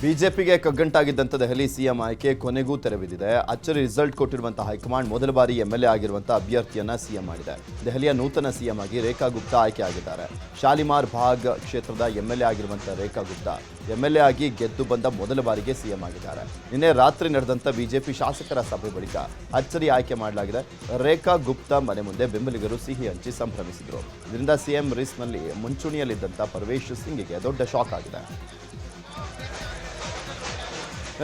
ಬಿಜೆಪಿಗೆ ಕಗ್ಗಂಟಾಗಿದ್ದಂಥ ದೆಹಲಿ ಸಿಎಂ ಆಯ್ಕೆ ಕೊನೆಗೂ ತೆರೆಬಿದ್ದಿದೆ. ಅಚ್ಚರಿ ರಿಸಲ್ಟ್ ಕೊಟ್ಟಿರುವಂತಹ ಹೈಕಮಾಂಡ್ ಮೊದಲ ಬಾರಿ ಎಂಎಲ್ಎ ಆಗಿರುವಂತಹ ಅಭ್ಯರ್ಥಿಯನ್ನ ಸಿಎಂ ಮಾಡಿದೆ. ದೆಹಲಿಯ ನೂತನ ಸಿಎಂ ಆಗಿ ರೇಖಾ ಗುಪ್ತಾ ಆಯ್ಕೆ ಆಗಿದ್ದಾರೆ. ಶಾಲಿಮಾರ್ ಬಾಗ್ ಕ್ಷೇತ್ರದ ಎಂಎಲ್ಎ ಆಗಿರುವಂತಹ ರೇಖಾ ಗುಪ್ತಾ ಎಂಎಲ್ಎ ಆಗಿ ಗೆದ್ದು ಬಂದ ಮೊದಲ ಬಾರಿಗೆ ಸಿಎಂ ಆಗಿದ್ದಾರೆ. ನಿನ್ನೆ ರಾತ್ರಿ ನಡೆದಂಥ ಬಿಜೆಪಿ ಶಾಸಕರ ಸಭೆ ಬಳಿಕ ಅಚ್ಚರಿ ಆಯ್ಕೆ ಮಾಡಲಾಗಿದೆ. ರೇಖಾ ಗುಪ್ತಾ ಮನೆ ಮುಂದೆ ಬೆಂಬಲಿಗರು ಸಿಹಿ ಹಂಚಿ ಸಂಭ್ರಮಿಸಿದರು. ಇದರಿಂದ ಸಿಎಂ ರೇಸ್ನಲ್ಲಿ ಮುಂಚೂಣಿಯಲ್ಲಿದ್ದಂಥ ಪರ್ವೇಶ್ ಸಿಂಗ್ಗೆ ದೊಡ್ಡ ಶಾಕ್ ಆಗಿದೆ.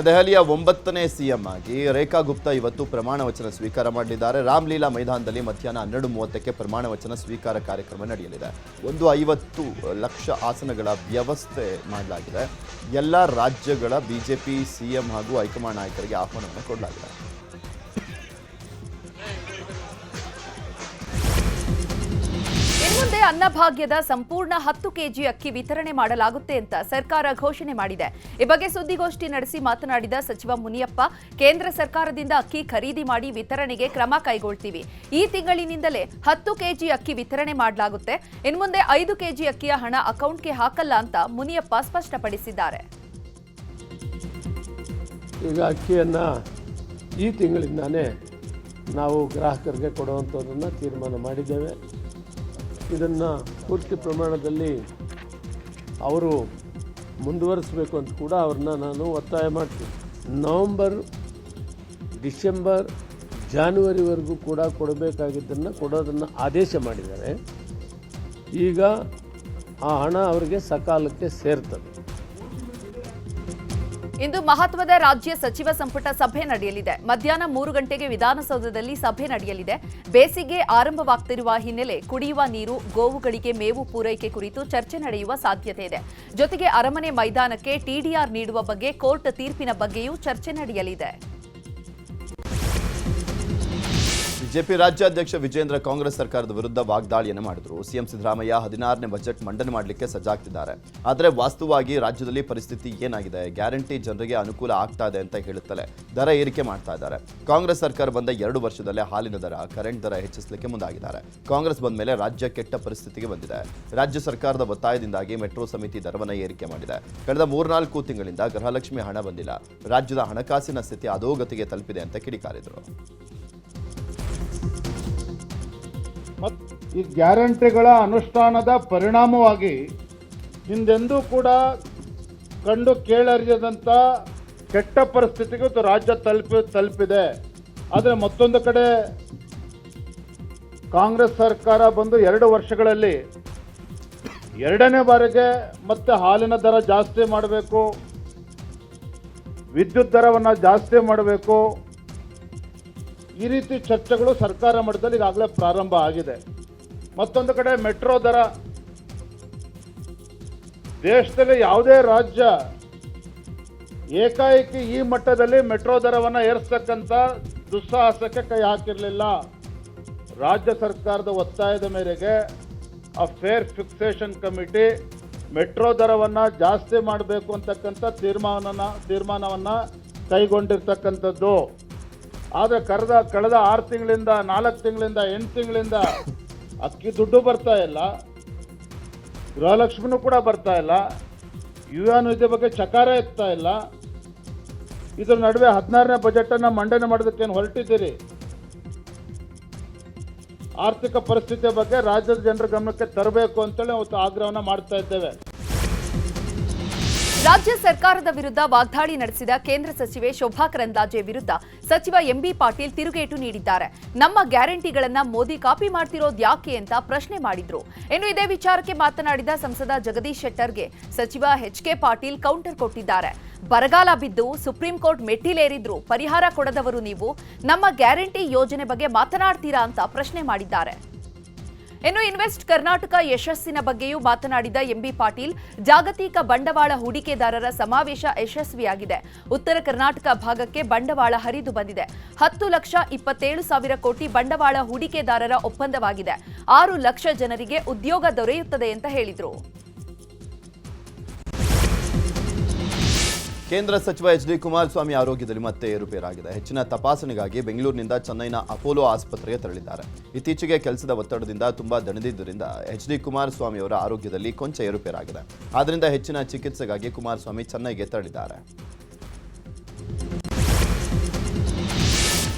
ದೆಹಲಿಯ 9ನೇ ಸಿಎಂ ಆಗಿ ರೇಖಾ ಗುಪ್ತಾ ಇವತ್ತು ಪ್ರಮಾಣ ವಚನ ಸ್ವೀಕಾರ ಮಾಡಲಿದ್ದಾರೆ. ರಾಮಲೀಲಾ ಮೈದಾನದಲ್ಲಿ ಮಧ್ಯಾಹ್ನ 12:30ಕ್ಕೆ ಪ್ರಮಾಣ ವಚನ ಸ್ವೀಕಾರ ಕಾರ್ಯಕ್ರಮ ನಡೆಯಲಿದೆ. 50 ಲಕ್ಷ ಆಸನಗಳ ವ್ಯವಸ್ಥೆ ಮಾಡಲಾಗಿದೆ. ಎಲ್ಲ ರಾಜ್ಯಗಳ ಬಿಜೆಪಿ ಸಿಎಂ ಹಾಗೂ ಹೈಕಮಾಂಡ್ ನಾಯಕರಿಗೆ ಆಹ್ವಾನವನ್ನು ಕೊಡಲಾಗಿದೆ. ಮುಂದೆ ಅನ್ನಭಾಗ್ಯದ ಸಂಪೂರ್ಣ 10 ಕೆಜಿ ಅಕ್ಕಿ ವಿತರಣೆ ಮಾಡಲಾಗುತ್ತೆ ಅಂತ ಸರ್ಕಾರ ಘೋಷಣೆ ಮಾಡಿದೆ. ಈ ಬಗ್ಗೆ ಸುದ್ದಿಗೋಷ್ಠಿ ನಡೆಸಿ ಮಾತನಾಡಿದ ಸಚಿವ ಮುನಿಯಪ್ಪ, ಕೇಂದ್ರ ಸರ್ಕಾರದಿಂದ ಅಕ್ಕಿ ಖರೀದಿ ಮಾಡಿ ವಿತರಣೆಗೆ ಕ್ರಮ ಕೈಗೊಳ್ತೀವಿ. ಈ ತಿಂಗಳಿನಿಂದಲೇ 10 ಕೆಜಿ ಅಕ್ಕಿ ವಿತರಣೆ ಮಾಡಲಾಗುತ್ತೆ. ಇನ್ನು ಮುಂದೆ 5 ಕೆಜಿ ಅಕ್ಕಿಯ ಹಣ ಅಕೌಂಟ್ಗೆ ಹಾಕಲ್ಲ ಅಂತ ಮುನಿಯಪ್ಪ ಸ್ಪಷ್ಟಪಡಿಸಿದ್ದಾರೆ. ಈಗ ಅಕ್ಕಿಯನ್ನು ಈ ತಿಂಗಳಿಂದಾನೇ ನಾವು ಗ್ರಾಹಕರಿಗೆ ಕೊಡುವಂಥದ್ದನ್ನು ತೀರ್ಮಾನ ಮಾಡಿದ್ದೇವೆ. ಇದನ್ನು ಪೂರ್ತಿ ಪ್ರಮಾಣದಲ್ಲಿ ಅವರು ಮುಂದುವರಿಸಬೇಕು ಅಂತ ಕೂಡ ಅವ್ರನ್ನ ನಾನು ಒತ್ತಾಯ ಮಾಡ್ತೀನಿ. ನವಂಬರ್, ಡಿಸೆಂಬರ್, ಜಾನ್ವರಿವರೆಗೂ ಕೂಡ ಕೊಡಬೇಕಾಗಿದ್ದನ್ನು ಕೊಡೋದನ್ನು ಆದೇಶ ಮಾಡಿದ್ದಾರೆ. ಈಗ ಆ ಹಣ ಅವರಿಗೆ ಸಕಾಲಕ್ಕೆ ಸೇರ್ತದೆ. ಇಂದು ಮಹತ್ವದ ರಾಜ್ಯ ಸಚಿವ ಸಂಪುಟ ಸಭೆ ನಡೆಯಲಿದೆ. ಮಧ್ಯಾಹ್ನ 3 ಗಂಟೆಗೆ ವಿಧಾನಸೌಧದಲ್ಲಿ ಸಭೆ ನಡೆಯಲಿದೆ. ಬೇಸಿಗೆ ಆರಂಭವಾಗ್ತಿರುವ ಹಿನ್ನೆಲೆ ಕುಡಿಯುವ ನೀರು, ಗೋವುಗಳಿಗೆ ಮೇವು ಪೂರೈಕೆ ಕುರಿತು ಚರ್ಚೆ ನಡೆಯುವ ಸಾಧ್ಯತೆ ಇದೆ. ಜೊತೆಗೆ ಅರಮನೆ ಮೈದಾನಕ್ಕೆ ಟಿಡಿಆರ್ ನೀಡುವ ಬಗ್ಗೆ ಕೋರ್ಟ್ ತೀರ್ಪಿನ ಬಗ್ಗೆಯೂ ಚರ್ಚೆ ನಡೆಯಲಿದೆ. ಬಿಜೆಪಿ ರಾಜ್ಯಾಧ್ಯಕ್ಷ ವಿಜೇಂದ್ರ ಕಾಂಗ್ರೆಸ್ ಸರ್ಕಾರದ ವಿರುದ್ಧ ವಾಗ್ದಾಳಿಯನ್ನು ಮಾಡಿದರು. ಸಿಎಂ ಸಿದ್ದರಾಮಯ್ಯ 16ನೇ ಬಜೆಟ್ ಮಂಡನೆ ಮಾಡಲಿಕ್ಕೆ ಸಜ್ಜಾಗ್ತಿದ್ದಾರೆ. ಆದರೆ ವಾಸ್ತವವಾಗಿ ರಾಜ್ಯದಲ್ಲಿ ಪರಿಸ್ಥಿತಿ ಏನಾಗಿದೆ, ಗ್ಯಾರಂಟಿ ಜನರಿಗೆ ಅನುಕೂಲ ಆಗ್ತಾ ಇದೆ ಅಂತ ಹೇಳುತ್ತಲೇ ದರ ಏರಿಕೆ ಮಾಡ್ತಾ ಇದ್ದಾರೆ. ಕಾಂಗ್ರೆಸ್ ಸರ್ಕಾರ ಬಂದ 2 ವರ್ಷದಲ್ಲೇ ಹಾಲಿನ ದರ, ಕರೆಂಟ್ ದರ ಹೆಚ್ಚಿಸಲಿಕ್ಕೆ ಮುಂದಾಗಿದ್ದಾರೆ. ಕಾಂಗ್ರೆಸ್ ಬಂದ ಮೇಲೆ ರಾಜ್ಯ ಕೆಟ್ಟ ಪರಿಸ್ಥಿತಿಗೆ ಬಂದಿದೆ. ರಾಜ್ಯ ಸರ್ಕಾರದ ಒತ್ತಾಯದಿಂದಾಗಿ ಮೆಟ್ರೋ ಸಮಿತಿ ದರವನ್ನು ಏರಿಕೆ ಮಾಡಿದೆ. ಕಳೆದ 3-4 ತಿಂಗಳಿಂದ ಗೃಹಲಕ್ಷ್ಮಿ ಹಣ ಬಂದಿಲ್ಲ. ರಾಜ್ಯದ ಹಣಕಾಸಿನ ಸ್ಥಿತಿ ಅಧೋಗತಿಗೆ ತಲುಪಿದೆ ಅಂತ ಕಿಡಿಕಾರಿದರು. ಈ ಗ್ಯಾರಂಟಿಗಳ ಅನುಷ್ಠಾನದ ಪರಿಣಾಮವಾಗಿ ಹಿಂದೆಂದೂ ಕೂಡ ಕಂಡು ಕೇಳರಿಯದಂಥ ಕೆಟ್ಟ ಪರಿಸ್ಥಿತಿಗೆ ರಾಜ್ಯ ತಲುಪಿದೆ. ಆದರೆ ಮತ್ತೊಂದು ಕಡೆ ಕಾಂಗ್ರೆಸ್ ಸರ್ಕಾರ ಬಂದು 2 ವರ್ಷಗಳಲ್ಲಿ 2ನೇ ಬಾರಿಗೆ ಮತ್ತೆ ಹಾಲಿನ ದರ ಜಾಸ್ತಿ ಮಾಡಬೇಕು, ವಿದ್ಯುತ್ ದರವನ್ನು ಜಾಸ್ತಿ ಮಾಡಬೇಕು, ಈ ರೀತಿ ಚರ್ಚೆಗಳು ಸರ್ಕಾರ ಮಟ್ಟದಲ್ಲಿ ಈಗಾಗಲೇ ಪ್ರಾರಂಭ ಆಗಿದೆ. ಮತ್ತೊಂದು ಕಡೆ ಮೆಟ್ರೋ ದರ, ದೇಶದಲ್ಲಿ ಯಾವುದೇ ರಾಜ್ಯ ಏಕಾಏಕಿ ಈ ಮಟ್ಟದಲ್ಲಿ ಮೆಟ್ರೋ ದರವನ್ನು ಏರಿಸ್ತಕ್ಕಂಥ ದುಸ್ಸಾಹಸಕ್ಕೆ ಕೈ ಹಾಕಿರಲಿಲ್ಲ. ರಾಜ್ಯ ಸರ್ಕಾರದ ಒತ್ತಾಯದ ಮೇರೆಗೆ ಆ ಫೇರ್ ಫಿಕ್ಸೇಷನ್ ಕಮಿಟಿ ಮೆಟ್ರೋ ದರವನ್ನು ಜಾಸ್ತಿ ಮಾಡಬೇಕು ಅಂತಕ್ಕಂಥ ತೀರ್ಮಾನವನ್ನು ಕೈಗೊಂಡಿರ್ತಕ್ಕಂಥದ್ದು. ಆದರೆ ಕಳೆದ 6 ತಿಂಗಳಿಂದ 4 ತಿಂಗಳಿಂದ 8 ತಿಂಗಳಿಂದ ಅಕ್ಕಿ ದುಡ್ಡು ಬರ್ತಾ ಇಲ್ಲ, ಗೃಹಲಕ್ಷ್ಮಿನೂ ಕೂಡ ಬರ್ತಾ ಇಲ್ಲ, ಯುವ ನಿಧಿ ಬಗ್ಗೆ ಚಕಾರ ಎತ್ತಾ ಇಲ್ಲ. ಇದರ ನಡುವೆ 16ನೇ ಬಜೆಟನ್ನು ಮಂಡನೆ ಮಾಡೋದಕ್ಕೇನು ಹೊರಟಿದ್ದೀರಿ? ಆರ್ಥಿಕ ಪರಿಸ್ಥಿತಿಯ ಬಗ್ಗೆ ರಾಜ್ಯದ ಜನರ ಗಮನಕ್ಕೆ ತರಬೇಕು ಅಂತೇಳಿ ಅವತ್ತು ಆಗ್ರಹವನ್ನು ಮಾಡ್ತಾ ಇದ್ದೇವೆ. ರಾಜ್ಯ ಸರ್ಕಾರದ ವಿರುದ್ಧ ವಾಗ್ದಾಳಿ ನಡೆಸಿದ ಕೇಂದ್ರ ಸಚಿವೆ ಶೋಭಾ ಕರಂದ್ಲಾಜೆ ವಿರುದ್ಧ ಸಚಿವ ಎಂಬಿ ಪಾಟೀಲ್ ತಿರುಗೇಟು ನೀಡಿದ್ದಾರೆ. ನಮ್ಮ ಗ್ಯಾರಂಟಿಗಳನ್ನ ಮೋದಿ ಕಾಪಿ ಮಾಡ್ತಿರೋದು ಯಾಕೆ ಅಂತ ಪ್ರಶ್ನೆ ಮಾಡಿದ್ರು. ಇನ್ನು ಇದೇ ವಿಚಾರಕ್ಕೆ ಮಾತನಾಡಿದ ಸಂಸದ ಜಗದೀಶ್ ಶೆಟ್ಟರ್ಗೆ ಸಚಿವ ಎಚ್.ಕೆ. ಪಾಟೀಲ್ ಕೌಂಟರ್ ಕೊಟ್ಟಿದ್ದಾರೆ. ಬರಗಾಲ ಬಿದ್ದು ಸುಪ್ರೀಂ ಕೋರ್ಟ್ ಮೆಟ್ಟಿಲೇರಿದ್ರು ಪರಿಹಾರ ಕೊಡದವರು ನೀವು, ನಮ್ಮ ಗ್ಯಾರಂಟಿ ಯೋಜನೆ ಬಗ್ಗೆ ಮಾತನಾಡ್ತೀರಾ ಅಂತ ಪ್ರಶ್ನೆ ಮಾಡಿದ್ದಾರೆ. ಇನ್ನು ಇನ್ವೆಸ್ಟ್ ಕರ್ನಾಟಕ ಯಶಸ್ಸಿನ ಬಗ್ಗೆಯೂ ಮಾತನಾಡಿದ ಎಂಬಿ ಪಾಟೀಲ್, ಜಾಗತಿಕ ಬಂಡವಾಳ ಹೂಡಿಕೆದಾರರ ಸಮಾವೇಶ ಯಶಸ್ವಿಯಾಗಿದೆ. ಉತ್ತರ ಕರ್ನಾಟಕ ಭಾಗಕ್ಕೆ ಬಂಡವಾಳ ಹರಿದು ಬಂದಿದೆ. 10,27,000 ಕೋಟಿ ಬಂಡವಾಳ ಹೂಡಿಕೆದಾರರ ಒಪ್ಪಂದವಾಗಿದೆ. 6 ಲಕ್ಷ ಜನರಿಗೆ ಉದ್ಯೋಗ ದೊರೆಯುತ್ತದೆ ಅಂತ ಹೇಳಿದರು. ಕೇಂದ್ರ ಸಚಿವ ಎಚ್.ಡಿ. ಕುಮಾರಸ್ವಾಮಿ ಆರೋಗ್ಯದಲ್ಲಿ ಮತ್ತೆ ಏರುಪೇರಾಗಿದೆ. ಹೆಚ್ಚಿನ ತಪಾಸಣೆಗಾಗಿ ಬೆಂಗಳೂರಿನಿಂದ ಚೆನ್ನೈನ ಅಪೋಲೋ ಆಸ್ಪತ್ರೆಗೆ ತೆರಳಿದ್ದಾರೆ. ಇತ್ತೀಚೆಗೆ ಕೆಲಸದ ಒತ್ತಡದಿಂದ ತುಂಬಾ ದಣಿದಿದ್ದರಿಂದ ಎಚ್.ಡಿ. ಕುಮಾರಸ್ವಾಮಿ ಅವರ ಆರೋಗ್ಯದಲ್ಲಿ ಕೊಂಚ ಏರುಪೇರಾಗಿದೆ. ಆದ್ದರಿಂದ ಹೆಚ್ಚಿನ ಚಿಕಿತ್ಸೆಗಾಗಿ ಕುಮಾರಸ್ವಾಮಿ ಚೆನ್ನೈಗೆ ತೆರಳಿದ್ದಾರೆ.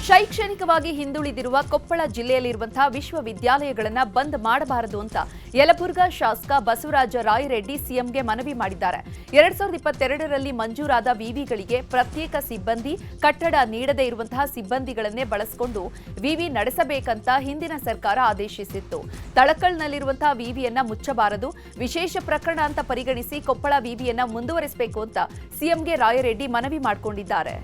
ಶೈಕ್ಷಣಿಕವಾಗಿ ಹಿಂದುಳಿದಿರುವ ಕೊಪ್ಪಳ ಜಿಲ್ಲೆಯಲ್ಲಿರುವಂತಹ ವಿಶ್ವವಿದ್ಯಾಲಯಗಳನ್ನು ಬಂದ್ ಮಾಡಬಾರದು ಅಂತ ಯಲಬುರ್ಗಾ ಶಾಸಕ ಬಸವರಾಜ ರಾಯರೆಡ್ಡಿ ಸಿಎಂಗೆ ಮನವಿ ಮಾಡಿದ್ದಾರೆ. 2022ರಲ್ಲಿ ಮಂಜೂರಾದ ವಿವಿಗಳಿಗೆ ಪ್ರತ್ಯೇಕ ಸಿಬ್ಬಂದಿ, ಕಟ್ಟಡ ನೀಡದೇ ಇರುವಂತಹ ಸಿಬ್ಬಂದಿಗಳನ್ನೇ ಬಳಸಿಕೊಂಡು ವಿವಿ ನಡೆಸಬೇಕಂತ ಹಿಂದಿನ ಸರ್ಕಾರ ಆದೇಶಿಸಿತ್ತು. ತಳಕಲ್ನಲ್ಲಿರುವಂತಹ ವಿವಿಯನ್ನ ಮುಚ್ಚಬಾರದು, ವಿಶೇಷ ಪ್ರಕರಣ ಅಂತ ಪರಿಗಣಿಸಿ ಕೊಪ್ಪಳ ವಿವಿಯನ್ನ ಮುಂದುವರಿಸಬೇಕು ಅಂತ ಸಿಎಂಗೆ ರಾಯರೆಡ್ಡಿ ಮನವಿ ಮಾಡಿಕೊಂಡಿದ್ದಾರೆ.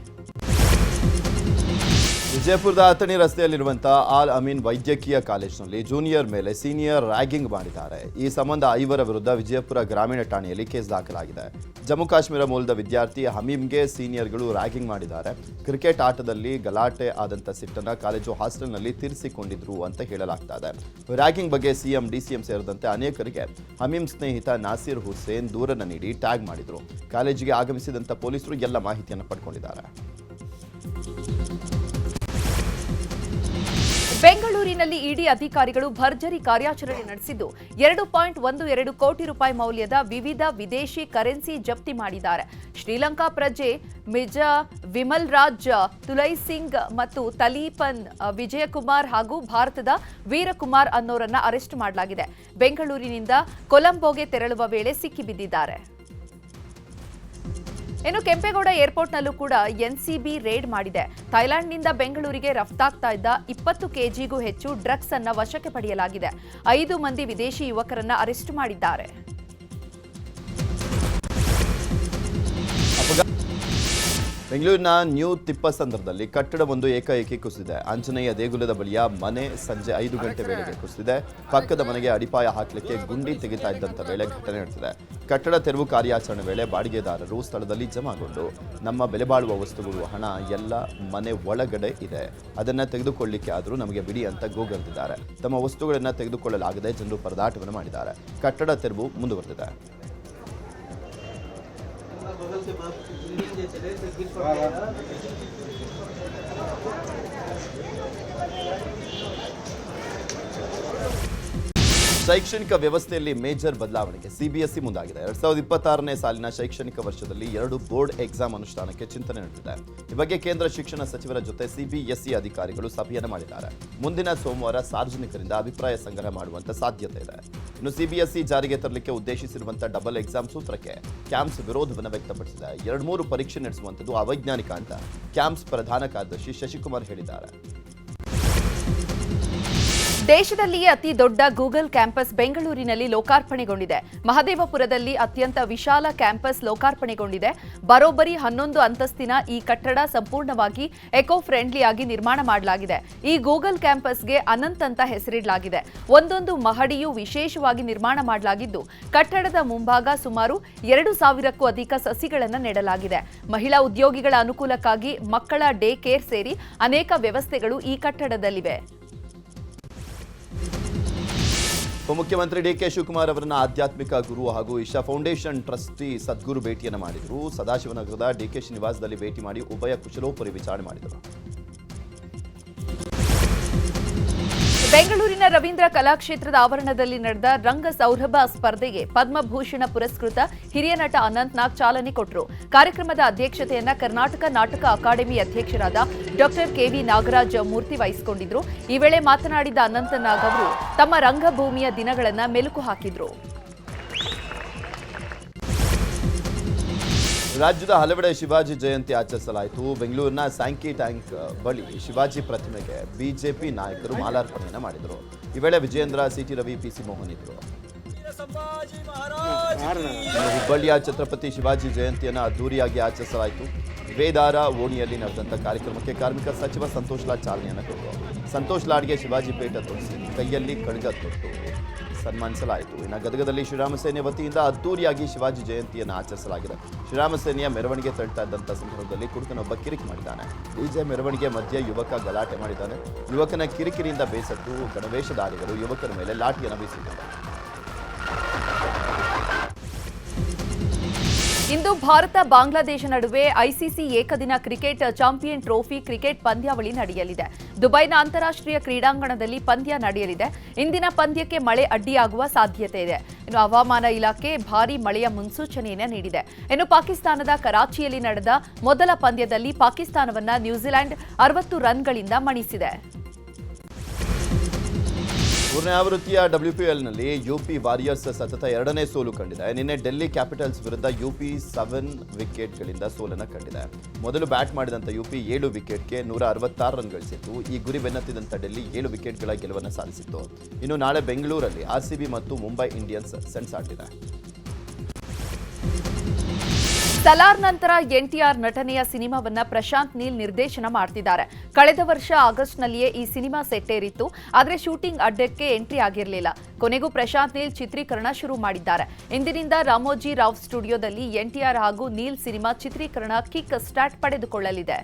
ವಿಜಯಪುರದ ಅಥಣಿ ರಸ್ತೆಯಲ್ಲಿರುವಂತಹ ಆಲ್ ಅಮೀನ್ ವೈದ್ಯಕೀಯ ಕಾಲೇಜಿನಲ್ಲಿ ಜೂನಿಯರ್ ಮೇಲೆ ಸೀನಿಯರ್ ರ್ಯಾಗಿಂಗ್ ಮಾಡಿದ್ದಾರೆ. ಈ ಸಂಬಂಧ 5 ವಿರುದ್ಧ ವಿಜಯಪುರ ಗ್ರಾಮೀಣ ಠಾಣೆಯಲ್ಲಿ ಕೇಸ್ ದಾಖಲಾಗಿದೆ. ಜಮ್ಮು ಕಾಶ್ಮೀರ ಮೂಲದ ವಿದ್ಯಾರ್ಥಿ ಹಮೀಮ್ಗೆ ಸೀನಿಯರ್ಗಳು ರ್ಯಾಗಿಂಗ್ ಮಾಡಿದ್ದಾರೆ. ಕ್ರಿಕೆಟ್ ಆಟದಲ್ಲಿ ಗಲಾಟೆ ಆದಂಥ ಸಿಟ್ಟನ್ನು ಕಾಲೇಜು ಹಾಸ್ಟೆಲ್ನಲ್ಲಿ ತೀರಿಸಿಕೊಂಡಿದ್ರು ಅಂತ ಹೇಳಲಾಗ್ತಾ ಇದೆ. ರ್ಯಾಗಿಂಗ್ ಬಗ್ಗೆ ಸಿಎಂ, ಡಿಸಿಎಂ ಸೇರಿದಂತೆ ಅನೇಕರಿಗೆ ಹಮೀಮ್ ಸ್ನೇಹಿತ ನಾಸೀರ್ ಹುಸೇನ್ ದೂರನ್ನು ನೀಡಿ ಟ್ಯಾಗ್ ಮಾಡಿದ್ರು. ಕಾಲೇಜಿಗೆ ಆಗಮಿಸಿದಂಥ ಪೊಲೀಸರು ಎಲ್ಲ ಮಾಹಿತಿಯನ್ನು ಪಡ್ಕೊಂಡಿದ್ದಾರೆ. ಬೆಂಗಳೂರಿನಲ್ಲಿ ಇಡಿ ಅಧಿಕಾರಿಗಳು ಭರ್ಜರಿ ಕಾರ್ಯಾಚರಣೆ ನಡೆಸಿದ್ದು 2.12 ಕೋಟಿ ರೂಪಾಯಿ ಮೌಲ್ಯದ ವಿವಿಧ ವಿದೇಶಿ ಕರೆನ್ಸಿ ಜಪ್ತಿ ಮಾಡಿದ್ದಾರೆ. ಶ್ರೀಲಂಕಾ ಪ್ರಜೆ ಮಿಜಾ ವಿಮಲ್ ರಾಜ್ ತುಲೈಸಿಂಗ್ ಮತ್ತು ತಲೀಪನ್ ವಿಜಯಕುಮಾರ್ ಹಾಗೂ ಭಾರತದ ವೀರಕುಮಾರ್ ಅನ್ನೋರನ್ನ ಅರೆಸ್ಟ್ ಮಾಡಲಾಗಿದೆ. ಬೆಂಗಳೂರಿನಿಂದ ಕೊಲಂಬೋಗೆ ತೆರಳುವ ವೇಳೆ ಸಿಕ್ಕಿಬಿದ್ದಿದ್ದಾರೆ. ಇನ್ನು ಕೆಂಪೇಗೌಡ ಏರ್ಪೋರ್ಟ್ನಲ್ಲೂ ಕೂಡ ಎನ್ಸಿಬಿ ರೇಡ್ ಮಾಡಿದೆ. ಥೈಲ್ಯಾಂಡ್ನಿಂದ ಬೆಂಗಳೂರಿಗೆ ರಫ್ತಾಗ್ತಾ ಇದ್ದ 20 ಕೆಜಿಗೂ ಹೆಚ್ಚು ಡ್ರಗ್ಸ್ ಅನ್ನ ವಶಕ್ಕೆ ಪಡೆಯಲಾಗಿದೆ. 5 ಮಂದಿ ವಿದೇಶಿ ಯುವಕರನ್ನ ಅರೆಸ್ಟ್ ಮಾಡಿದ್ದಾರೆ. ಬೆಂಗಳೂರಿನ ನ್ಯೂ ತಿಪ್ಪಸಂದ್ರದಲ್ಲಿ ಕಟ್ಟಡವೊಂದು ಏಕಾಏಕಿ ಕುಸಿದಿದೆ. ಆಂಜನೇಯ ದೇಗುಲದ ಬಳಿಯ ಮನೆ ಸಂಜೆ 5 ಗಂಟೆ ವೇಳೆಗೆ ಕುಸಿದಿದೆ. ಪಕ್ಕದ ಮನೆಗೆ ಅಡಿಪಾಯ ಹಾಕಲಿಕ್ಕೆ ಗುಂಡಿ ತೆಗಿತಾ ಇದ್ದಂಥ ವೇಳೆ ಘಟನೆ ನಡೆದಿದೆ. ಕಟ್ಟಡ ತೆರವು ಕಾರ್ಯಾಚರಣೆ ವೇಳೆ ಬಾಡಿಗೆದಾರರು ಸ್ಥಳದಲ್ಲಿ ಜಮಾಗೊಂಡು ನಮ್ಮ ಬೆಲೆ ಬಾಳುವ ವಸ್ತುಗಳು, ಹಣ ಎಲ್ಲ ಮನೆ ಒಳಗಡೆ ಇದೆ, ಅದನ್ನು ತೆಗೆದುಕೊಳ್ಳಿಕ್ಕೆ ಆದರೂ ನಮಗೆ ಬಿಡಿ ಅಂತ ಗೋಗರ್ದಿದ್ದಾರೆ. ತಮ್ಮ ವಸ್ತುಗಳನ್ನು ತೆಗೆದುಕೊಳ್ಳಲಾಗದೆ ಜನರು ಪರದಾಟವನ್ನು ಮಾಡಿದ್ದಾರೆ. ಕಟ್ಟಡ ತೆರವು ಮುಂದುವರೆದಿದೆ. ಶೈಕ್ಷಣಿಕ ವ್ಯವಸ್ಥೆಯಲ್ಲಿ ಮೇಜರ್ ಬದಲಾವಣೆಗೆ ಸಿಬಿಎಸ್ಇ ಮುಂದಾಗಿದೆ. 2026ನೇ ಸಾಲಿನ ಶೈಕ್ಷಣಿಕ ವರ್ಷದಲ್ಲಿ 2 ಬೋರ್ಡ್ ಎಕ್ಸಾಮ್ ಅನುಷ್ಠಾನಕ್ಕೆ ಚಿಂತನೆ ನಡೆದಿದೆ. ಈ ಬಗ್ಗೆ ಕೇಂದ್ರ ಶಿಕ್ಷಣ ಸಚಿವರ ಜೊತೆ ಸಿಬಿಎಸ್ಇ ಅಧಿಕಾರಿಗಳು ಸಭೆಯನ್ನು ಮಾಡಿದ್ದಾರೆ. ಮುಂದಿನ ಸೋಮವಾರ ಸಾರ್ವಜನಿಕರಿಂದ ಅಭಿಪ್ರಾಯ ಸಂಗ್ರಹ ಮಾಡುವಂತ ಸಾಧ್ಯತೆ ಇದೆ. ಇನ್ನು ಸಿಬಿಎಸ್ಇ ಜಾರಿಗೆ ತರಲಿಕ್ಕೆ ಉದ್ದೇಶಿಸಿರುವಂತಹ ಡಬಲ್ ಎಕ್ಸಾಮ್ ಸೂತ್ರಕ್ಕೆ ಕ್ಯಾಂಪ್ಸ್ ವಿರೋಧವನ್ನು ವ್ಯಕ್ತಪಡಿಸಿದೆ. 2-3 ಪರೀಕ್ಷೆ ನಡೆಸುವಂಥದ್ದು ಅವೈಜ್ಞಾನಿಕ ಅಂತ ಕ್ಯಾಂಪ್ಸ್ ಪ್ರಧಾನ ಕಾರ್ಯದರ್ಶಿ ಶಶಿಕುಮಾರ್ ಹೇಳಿದ್ದಾರೆ. ದೇಶದಲ್ಲಿಯೇ ಅತಿ ದೊಡ್ಡ ಗೂಗಲ್ ಕ್ಯಾಂಪಸ್ ಬೆಂಗಳೂರಿನಲ್ಲಿ ಲೋಕಾರ್ಪಣೆಗೊಂಡಿದೆ. ಮಹದೇವಪುರದಲ್ಲಿ ಅತ್ಯಂತ ವಿಶಾಲ ಕ್ಯಾಂಪಸ್ ಲೋಕಾರ್ಪಣೆಗೊಂಡಿದೆ. ಬರೋಬ್ಬರಿ 11 ಅಂತಸ್ತಿನ ಈ ಕಟ್ಟಡ ಸಂಪೂರ್ಣವಾಗಿ ಎಕೋ ಫ್ರೆಂಡ್ಲಿ ಆಗಿ ನಿರ್ಮಾಣ ಮಾಡಲಾಗಿದೆ. ಈ ಗೂಗಲ್ ಕ್ಯಾಂಪಸ್ಗೆ ಅನಂತ್ ಅಂತ ಹೆಸರಿಡಲಾಗಿದೆ. ಒಂದೊಂದು ಮಹಡಿಯೂ ವಿಶೇಷವಾಗಿ ನಿರ್ಮಾಣ ಮಾಡಲಾಗಿದ್ದು, ಕಟ್ಟಡದ ಮುಂಭಾಗ ಸುಮಾರು 2,000ಕ್ಕೂ ಅಧಿಕ ಸಸಿಗಳನ್ನು ನೆಡಲಾಗಿದೆ. ಮಹಿಳಾ ಉದ್ಯೋಗಿಗಳ ಅನುಕೂಲಕ್ಕಾಗಿ ಮಕ್ಕಳ ಡೇ ಕೇರ್ ಸೇರಿ ಅನೇಕ ವ್ಯವಸ್ಥೆಗಳು ಈ ಕಟ್ಟಡದಲ್ಲಿವೆ. ಉಪಮುಖ್ಯಮಂತ್ರಿ ಡಿಕೆ ಶಿವಕುಮಾರ್ ಅವರನ್ನ ಆಧ್ಯಾತ್ಮಿಕ ಗುರು ಹಾಗೂ ಇಶಾ ಫೌಂಡೇಶನ್ ಟ್ರಸ್ಟಿ ಸದ್ಗುರು ಭೇಟಿಯನ್ನು ಮಾಡಿದರು. ಸದಾಶಿವನಗರದ ಡಿಕೆಶಿ ನಿವಾಸದಲ್ಲಿ ಭೇಟಿ ಮಾಡಿ ಉಭಯ ಕುಶಲೋಪರಿ ವಿಚಾರಣೆ ಮಾಡಿದರು. ಬೆಂಗಳೂರಿನ ರವೀಂದ್ರ ಕಲಾಕ್ಷೇತ್ರದ ಆವರಣದಲ್ಲಿ ನಡೆದ ರಂಗ ಸೌರಭ ಸ್ಪರ್ಧೆಗೆ ಪದ್ಮಭೂಷಣ ಪುರಸ್ಕೃತ ಹಿರಿಯ ನಟ ಅನಂತ್ ನಾಗ್ ಚಾಲನೆ ಕೊಟ್ಟರು. ಕಾರ್ಯಕ್ರಮದ ಅಧ್ಯಕ್ಷತೆಯನ್ನ ಕರ್ನಾಟಕ ನಾಟಕ ಅಕಾಡೆಮಿ ಅಧ್ಯಕ್ಷರಾದ ಡಾಕ್ಟರ್ ಕೆವಿ ನಾಗರಾಜ್ ಮೂರ್ತಿ ವಹಿಸಿಕೊಂಡಿದ್ರು. ಈ ವೇಳೆ ಮಾತನಾಡಿದ ಅನಂತ್ ನಾಗ್ ಅವರು ತಮ್ಮ ರಂಗಭೂಮಿಯ ದಿನಗಳನ್ನು ಮೆಲುಕು ಹಾಕಿದ್ರು. ರಾಜ್ಯದ ಹಲವೆಡೆ ಶಿವಾಜಿ ಜಯಂತಿ ಆಚರಿಸಲಾಯಿತು. ಬೆಂಗಳೂರಿನ ಸ್ಯಾಂಕಿ ಟ್ಯಾಂಕ್ ಬಳಿ ಶಿವಾಜಿ ಪ್ರತಿಮೆಗೆ ಬಿಜೆಪಿ ನಾಯಕರು ಮಾಲಾರ್ಪಣೆಯನ್ನು ಮಾಡಿದರು. ಈ ವೇಳೆ ವಿಜಯೇಂದ್ರ, ಸಿಟಿ ರವಿ, ಪಿಸಿ ಮೋಹನ್ ಇದ್ದರು. ಹುಬ್ಬಳ್ಳಿಯ ಛತ್ರಪತಿ ಶಿವಾಜಿ ಜಯಂತಿಯನ್ನು ಅದ್ದೂರಿಯಾಗಿ ಆಚರಿಸಲಾಯಿತು. ವೇದಾರ ಓಣಿಯಲ್ಲಿ ನಡೆದಂಥ ಕಾರ್ಯಕ್ರಮಕ್ಕೆ ಕಾರ್ಮಿಕ ಸಚಿವ ಸಂತೋಷ್ ಲಾಡ್ ಚಾಲನೆಯನ್ನು ಕೊಟ್ಟರು. ಸಂತೋಷ್ ಲಾಡ್ಗೆ ಶಿವಾಜಿ ಪೇಟ ತೋರಿಸಿ ಕೈಯಲ್ಲಿ ಕಡಗ ತೊಟ್ಟು ಸನ್ಮಾನಿಸಲಾಯಿತು. ಇನ್ನು ಗದಗದಲ್ಲಿ ಶ್ರೀರಾಮ ಸೇನೆ ವತಿಯಿಂದ ಅದ್ದೂರಿಯಾಗಿ ಶಿವಾಜಿ ಜಯಂತಿಯನ್ನು ಆಚರಿಸಲಾಗಿದೆ. ಶ್ರೀರಾಮ ಸೇನೆಯ ಮೆರವಣಿಗೆ ತಳ್ತಾ ಇದ್ದಂಥ ಸಂದರ್ಭದಲ್ಲಿ ಕುಡುಕನೊಬ್ಬ ಕಿರಿಕಿ ಮಾಡಿದ್ದಾನೆ. ಡಿಜೆ ಮೆರವಣಿಗೆ ಮಧ್ಯೆ ಯುವಕ ಗಲಾಟೆ ಮಾಡಿದ್ದಾನೆ. ಯುವಕನ ಕಿರಿಕಿರಿಯಿಂದ ಬೇಸತ್ತು ಗಣವೇಶಧಾರಿಗಳು ಯುವಕರ ಮೇಲೆ ಲಾಠಿಯನ್ನು ಬೀಸಿದ್ದಾರೆ. ಇಂದು ಭಾರತ ಬಾಂಗ್ಲಾದೇಶ ನಡುವೆ ಐಸಿಸಿ ಏಕದಿನ ಕ್ರಿಕೆಟ್ ಚಾಂಪಿಯನ್ ಟ್ರೋಫಿ ಕ್ರಿಕೆಟ್ ಪಂದ್ಯಾವಳಿ ನಡೆಯಲಿದೆ. ದುಬೈನ ಅಂತಾರಾಷ್ಟ್ರೀಯ ಕ್ರೀಡಾಂಗಣದಲ್ಲಿ ಪಂದ್ಯ ನಡೆಯಲಿದೆ. ಇಂದಿನ ಪಂದ್ಯಕ್ಕೆ ಮಳೆ ಅಡ್ಡಿಯಾಗುವ ಸಾಧ್ಯತೆ ಇದೆ. ಇನ್ನು ಹವಾಮಾನ ಇಲಾಖೆ ಭಾರೀ ಮಳೆಯ ಮುನ್ಸೂಚನೆಯನ್ನು ನೀಡಿದೆ. ಇನ್ನು ಪಾಕಿಸ್ತಾನದ ಕರಾಚಿಯಲ್ಲಿ ನಡೆದ ಮೊದಲ ಪಂದ್ಯದಲ್ಲಿ ಪಾಕಿಸ್ತಾನವನ್ನ ನ್ಯೂಜಿಲೆಂಡ್ 60 ರನ್ಗಳಿಂದ ಮಣಿಸಿದೆ. ಮೂರನೇ ಆವೃತ್ತಿಯ WPLನಲ್ಲಿ ಯುಪಿ ವಾರಿಯರ್ಸ್ ಸತತ 2ನೇ ಸೋಲು ಕಂಡಿದೆ. ನಿನ್ನೆ ಡೆಲ್ಲಿ ಕ್ಯಾಪಿಟಲ್ಸ್ ವಿರುದ್ಧ ಯುಪಿ 7 ವಿಕೆಟ್ಗಳಿಂದ ಸೋಲನ್ನು ಕಂಡಿದೆ. ಮೊದಲು ಬ್ಯಾಟ್ ಮಾಡಿದಂಥ ಯುಪಿ 7 ವಿಕೆಟ್ಗೆ 166 ರನ್ ಗಳಿಸಿತ್ತು. ಈ ಗುರಿ ಬೆನ್ನತ್ತಿದಂಥ ಡೆಲ್ಲಿ 7 ವಿಕೆಟ್ಗಳ ಗೆಲುವನ್ನು ಸಾಧಿಸಿತ್ತು. ಇನ್ನು ನಾಳೆ ಬೆಂಗಳೂರಲ್ಲಿ RCB ಮತ್ತು ಮುಂಬೈ ಇಂಡಿಯನ್ಸ್ ಸೆಣಸಾಟಿದೆ. ಸಲಾರ್ ನಂತರ ಎನ್ಟಿಆರ್ ನಟನೆಯ ಸಿನಿಮಾವನ್ನ ಪ್ರಶಾಂತ್ ನೀಲ್ ನಿರ್ದೇಶನ ಮಾಡ್ತಿದ್ದಾರೆ. ಕಳೆದ ವರ್ಷ ಆಗಸ್ಟ್ನಲ್ಲಿಯೇ ಈ ಸಿನಿಮಾ ಸೆಟ್ಟೇರಿತ್ತು. ಆದರೆ ಶೂಟಿಂಗ್ ಅಡ್ಡಕ್ಕೆ ಎಂಟ್ರಿ ಆಗಿರಲಿಲ್ಲ. ಕೊನೆಗೂ ಪ್ರಶಾಂತ್ ನೀಲ್ ಚಿತ್ರೀಕರಣ ಶುರು ಮಾಡಿದ್ದಾರೆ. ಇಂದಿನಿಂದ ರಾಮೋಜಿ ರಾವ್ ಸ್ಟುಡಿಯೋದಲ್ಲಿ ಎನ್ಟಿಆರ್ ಹಾಗೂ ನೀಲ್ ಸಿನಿಮಾ ಚಿತ್ರೀಕರಣ ಕಿಕ್ ಸ್ಟಾರ್ಟ್ ಪಡೆದುಕೊಳ್ಳಲಿದೆ.